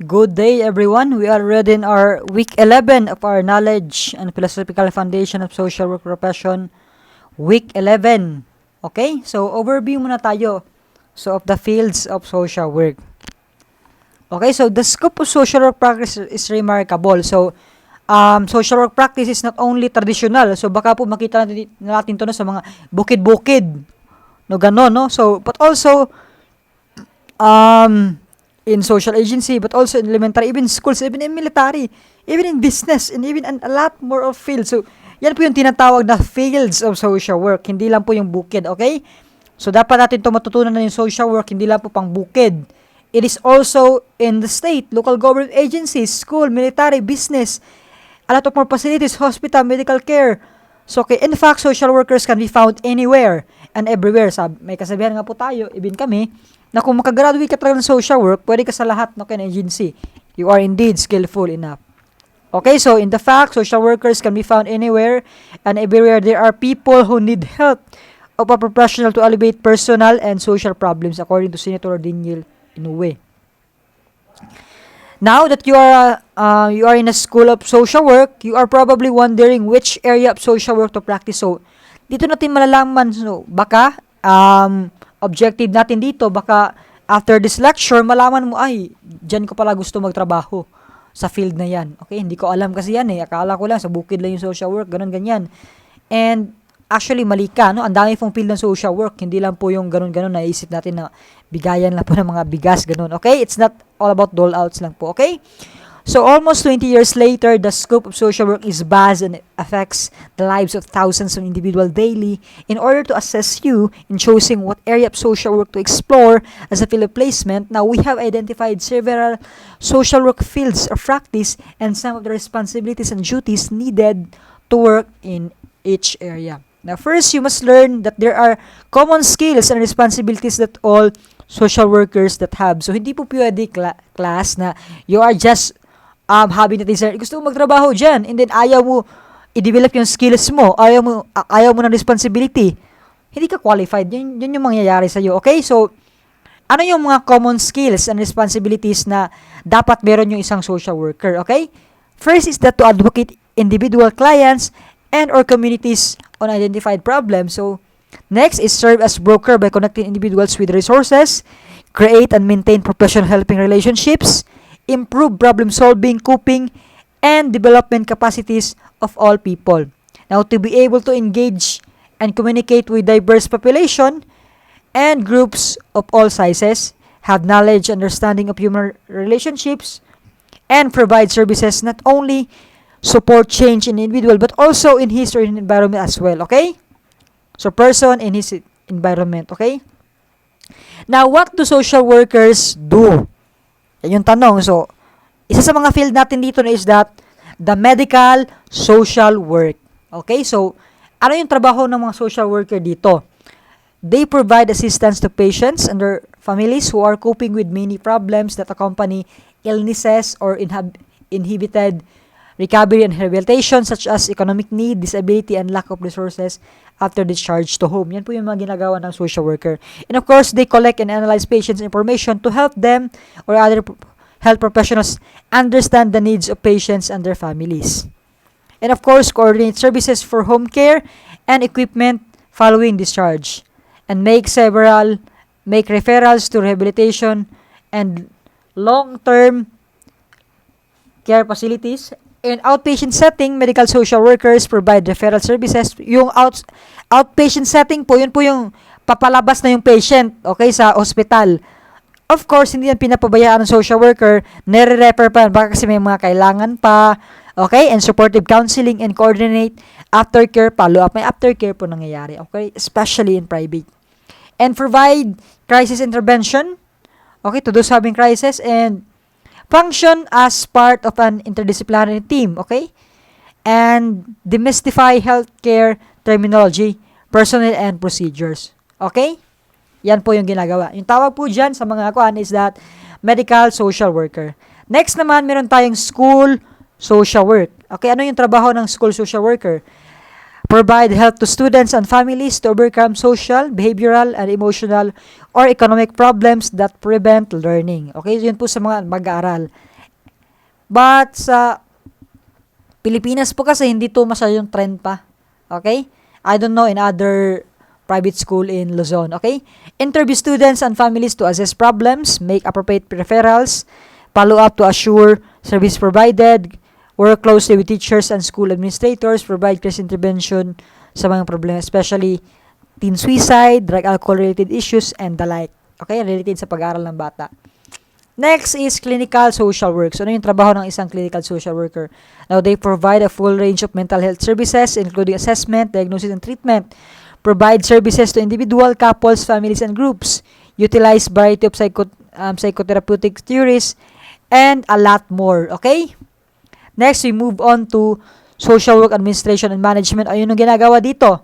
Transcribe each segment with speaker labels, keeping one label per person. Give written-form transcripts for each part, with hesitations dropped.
Speaker 1: Good day, everyone. We are already in our week 11 of our knowledge and philosophical foundation of social work profession. Week 11. Okay? So, overview muna tayo. So, of the fields of social work. Okay, so the scope of social work practice is remarkable. So, social work practice is not only traditional. So, baka po makita natin to no, sa mga bukid-bukid. No, gano'n, no? So, but also, in social agency, but also in elementary, even schools, even in military, even in business, and even a lot more of fields. So, yan po yung tinatawag na fields of social work. Hindi lang po yung bukid, okay? So, dapat natin ito matutunan na yung social work, hindi lang po pang bukid. It is also in the state, local government agencies, school, military, business, a lot of more facilities, hospital, medical care. So, okay, in fact, social workers can be found anywhere and everywhere. May kasabihan nga po tayo, even kami, na kung makagraduate ka talaga ng social work, pwede ka sa lahat ng agency. You are indeed skillful enough. Okay, so in the fact, social workers can be found anywhere and everywhere. There are people who need help of a professional to alleviate personal and social problems, according to Senator Daniel Inouye. Now that you are in a school of social work, you are probably wondering which area of social work to practice. So, dito natin malalaman, so, baka, objective natin dito, baka after this lecture, malaman mo, ay, dyan ko pala gusto magtrabaho sa field na yan. Okay, hindi ko alam kasi yan eh. Akala ko lang, sa bukid lang yung social work, ganun, ganyan. And, actually, mali ka, no? Ang dami pong field ng social work, hindi lang po yung ganun-ganun, naisip natin na bigayan lang po ng mga bigas, ganun. Okay, it's not all about dole-outs lang po, okay? So, almost 20 years later, the scope of social work is vast and it affects the lives of thousands of individuals daily. In order to assess you in choosing what area of social work to explore as a field of placement, now we have identified several social work fields of practice and some of the responsibilities and duties needed to work in each area. Now, first, you must learn that there are common skills and responsibilities that all social workers that have. So, hindi po pwede class na you are just having the desire, gusto mo magtrabaho dyan, and then ayaw mo i-develop yung skills mo, ayaw mo ng responsibility, hindi ka qualified. Yun yung mangyayari sa'yo, okay? So, ano yung mga common skills and responsibilities na dapat meron yung isang social worker, okay? First is that to advocate individual clients and or communities on identified problems. So, next is serve as broker by connecting individuals with resources, create and maintain professional helping relationships, improve problem-solving, coping, and development capacities of all people. Now, to be able to engage and communicate with diverse population and groups of all sizes, have knowledge, understanding of human relationships, and provide services not only support change in the individual, but also in his or in environment as well, okay? So, person in his environment, okay? Now, what do social workers do? Yan yung tanong. So, isa sa mga field natin dito na is that the medical social work. Okay? So, ano yung trabaho ng mga social worker dito? They provide assistance to patients and their families who are coping with many problems that accompany illnesses or inhibited recovery and rehabilitation such as economic need, disability, and lack of resources after discharge to home. Yan po yung mga ginagawa ng social worker. And of course, they collect and analyze patients' information to help them or other health professionals understand the needs of patients and their families. And of course, coordinate services for home care and equipment following discharge. And make referrals to rehabilitation and long-term care facilities. In outpatient setting, medical social workers provide referral services. Yung outpatient setting po, yun po yung papalabas na yung patient, okay, sa hospital. Of course, hindi yan pinapabayaan ng social worker, nire-refer pa, baka kasi may mga kailangan pa, okay, and supportive counseling and coordinate aftercare follow-up. May aftercare po nangyayari, okay, especially in private. And provide crisis intervention, okay, to those having crisis, and function as part of an interdisciplinary team, okay? And demystify healthcare terminology, personnel, and procedures. Okay? Yan po yung ginagawa. Yung tawag po dyan sa mga kuan is that medical social worker. Next naman, meron tayong school social work. Okay, ano yung trabaho ng school social worker? Provide help to students and families to overcome social, behavioral, and emotional or economic problems that prevent learning. Okay, yun po sa mga mag-aaral. But sa Pilipinas po kasi hindi to masyadong trend pa. Okay? I don't know in other private school in Luzon. Okay? Interview students and families to assess problems, make appropriate referrals, follow up to assure service provided, work closely with teachers and school administrators, provide crisis intervention sa mga problema, especially teen suicide, drug alcohol-related issues, and the like. Okay? Related sa pag-aaral ng bata. Next is clinical social work. So, ano yung trabaho ng isang clinical social worker? Now, they provide a full range of mental health services, including assessment, diagnosis, and treatment. Provide services to individual, couples, families, and groups. Utilize variety of psychotherapeutic theories, and a lot more. Okay? Next, we move on to social work administration and management. Ayun yung ginagawa dito.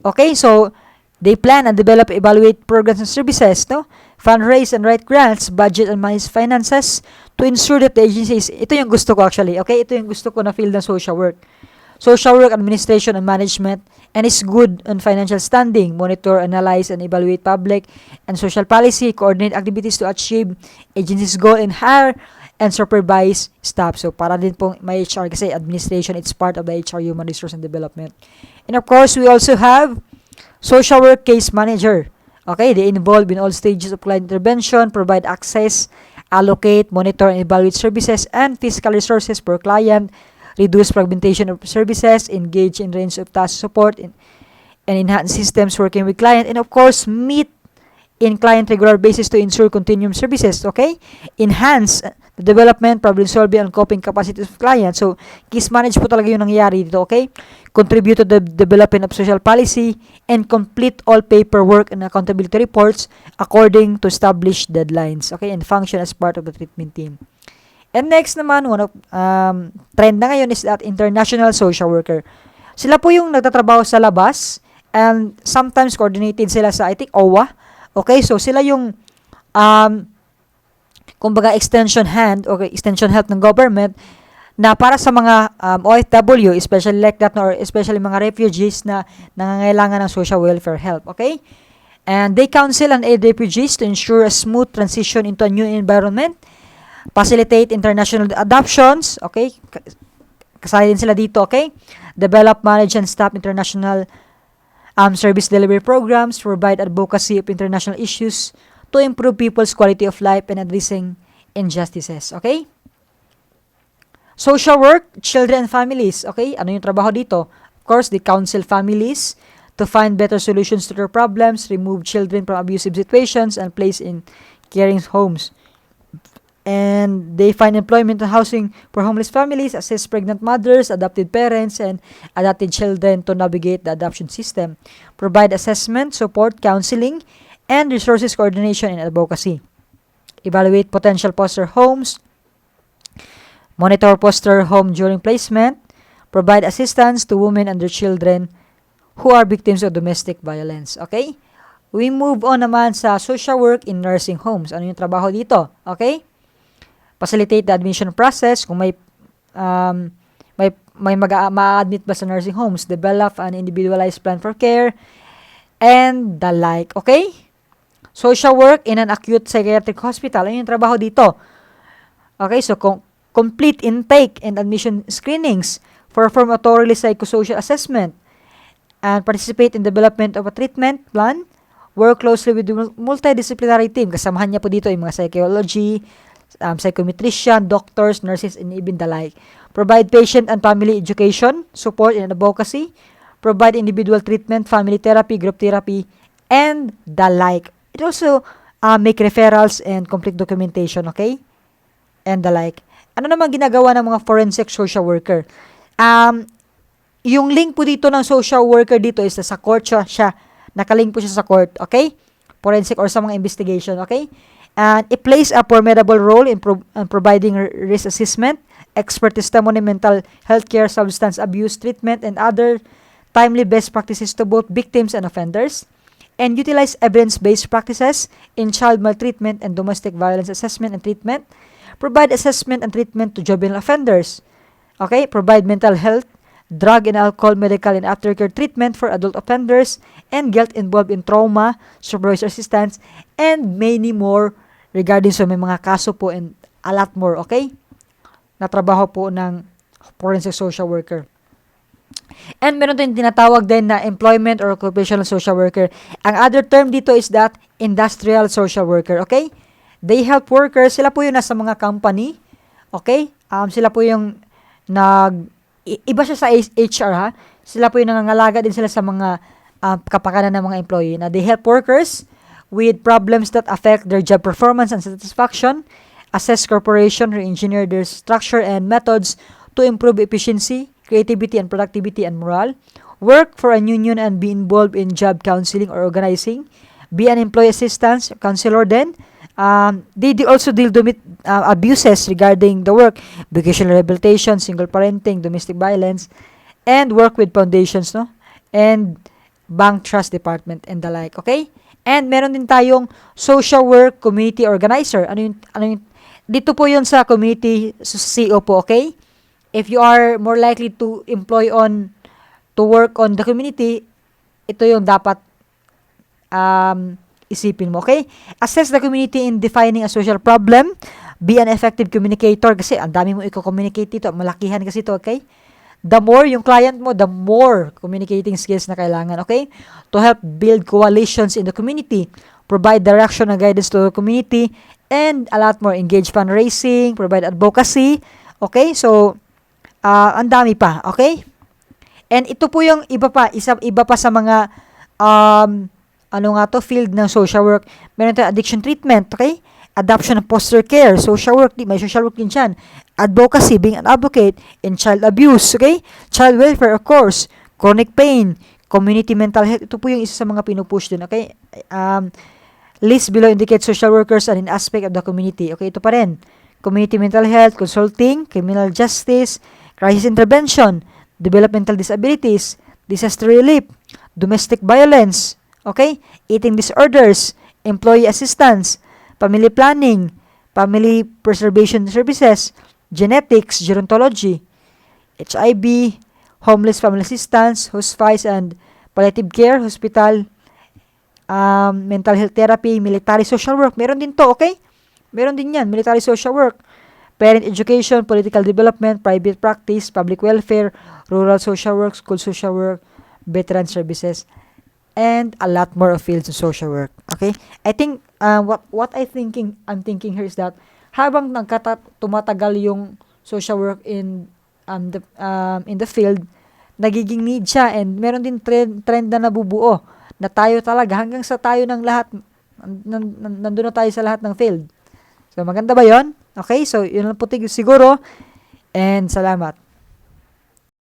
Speaker 1: Okay? So, they plan and develop, evaluate programs and services, no? Fundraise and write grants, budget and manage finances to ensure that the agencies, ito yung gusto ko actually, okay? Ito yung gusto ko na field ng social work. Social work administration and management, and is good on financial standing, monitor, analyze, and evaluate public and social policy, coordinate activities to achieve agency's goal, and hire and supervise staff. So, para din pong may HR kasi administration, it's part of the HR, Human Resource and Development. And of course, we also have social work case manager. Okay, they involve in all stages of client intervention, provide access, allocate, monitor, and evaluate services and fiscal resources per client, reduce fragmentation of services, engage in range of task support, and enhance systems working with client, and of course, meet in client regular basis to ensure continuum services. Okay, enhance the development, problem solving, and coping capacity of clients. So, case manage po talaga yung nangyayari dito. Okay, contribute to the development of social policy, and complete all paperwork and accountability reports according to established deadlines. Okay, and function as part of the treatment team. And next naman, one of trend na ngayon is that international social worker. Sila po yung nagtatrabaho sa labas, and sometimes coordinated sila sa, I think, OWA. Okay, so sila yung kumbaga extension hand or extension help ng government na para sa mga OFW, especially like that, or especially mga refugees na nangangailangan ng social welfare help. Okay? And they counsel and aid refugees to ensure a smooth transition into a new environment, facilitate international adoptions. Okay? Kasali din sila dito. Okay? Develop, manage, and staff international service delivery programs, provide advocacy of international issues to improve people's quality of life and addressing injustices. Okay? Social work, children and families. Okay? Ano yung trabaho dito? Of course, they counsel families to find better solutions to their problems, remove children from abusive situations, and place in caring homes. And they find employment and housing for homeless families, assist pregnant mothers, adopted parents, and adopted children to navigate the adoption system. Provide assessment, support, counseling, and resources coordination and advocacy. Evaluate potential foster homes. Monitor foster home during placement. Provide assistance to women and their children who are victims of domestic violence. Okay? We move on naman sa social work in nursing homes. Ano yung trabaho dito? Okay? Facilitate the admission process. Kung may ma-admit ba sa nursing homes, develop an individualized plan for care, and the like. Okay? Social work in an acute psychiatric hospital. Ano yung trabaho dito? Okay, so complete intake and admission screenings, perform a thoroughly psychosocial assessment, and participate in development of a treatment plan, work closely with the multidisciplinary team. Kasamahan niya po dito yung mga psychology, psychometrician, doctors, nurses, and even the like. Provide patient and family education, support, and advocacy. Provide individual treatment, family therapy, group therapy, and the like. It also make referrals and complete documentation, okay? And the like. Ano naman ginagawa ng mga forensic social worker? Yung link po dito ng social worker dito is sa court siya. Nakalink po siya sa court, okay? Forensic or sa mga investigation, okay? And it plays a formidable role in providing risk assessment, expert testimony, mental health care, substance abuse treatment, and other timely best practices to both victims and offenders, and utilize evidence-based practices in child maltreatment and domestic violence assessment and treatment, provide assessment and treatment to juvenile offenders, okay, provide mental health, drug and alcohol, medical and aftercare treatment for adult offenders, and guilt involved in trauma, supervisor assistance, and many more regarding so may mga kaso po and a lot more, okay? na trabaho po ng forensic social worker. And meron din tinatawag din na employment or occupational social worker. Ang other term dito is that industrial social worker, okay? They help workers, sila po yung nasa mga company, okay? Sila po yung iba siya sa HR ha, sila po yung nangangalaga din sila sa mga kapakanan ng mga employee na they help workers with problems that affect their job performance and satisfaction, assess corporation, re-engineer their structure and methods to improve efficiency, creativity and productivity and morale, work for a union and be involved in job counseling or organizing, be an employee assistance counselor then. They also deal with abuses regarding the work, vocational rehabilitation, single parenting, domestic violence, and work with foundations, no? And bank trust department and the like, okay? And meron din tayong social work community organizer. Ano yung dito po yun sa community CO po, okay? If you are more likely to work on the community, ito yung dapat isipin mo, okay? Assess the community in defining a social problem. Be an effective communicator kasi ang dami mo i-communicate dito. Malakihan kasi ito, okay? The more yung client mo, the more communicating skills na kailangan, okay? To help build coalitions in the community, provide direction and guidance to the community, and a lot more. Engage fundraising, provide advocacy, okay? So, ang dami pa, okay? And ito po yung iba pa sa mga field ng social work. Meron tayong addiction treatment, okay? Adoption and foster care, social work, may social work din dyan. Advocacy, being an advocate, and child abuse, okay? Child welfare, of course. Chronic pain, community mental health. Ito po yung isa sa mga pinupush din, okay? List below indicate social workers and an aspect of the community. Okay, ito pa rin. Community mental health, consulting, criminal justice, crisis intervention, developmental disabilities, disaster relief, domestic violence, okay? Eating disorders, employee assistance, family planning, family preservation services, genetics, gerontology, HIV, homeless family assistance, hospice and palliative care, hospital, mental health therapy, military social work. Meron din to, okay? Meron din yan, military social work. Parent education, political development, private practice, public welfare, rural social work, school social work, veteran services, and a lot more of fields of social work. Okay? I think what I'm thinking here is that habang tumatagal yung social work in the field, nagiging need siya and meron din trend na nabubuo na tayo talaga hanggang sa tayo ng lahat nandun na tayo sa lahat ng field. So maganda ba 'yon? Okay? So yun lang po siguro and salamat.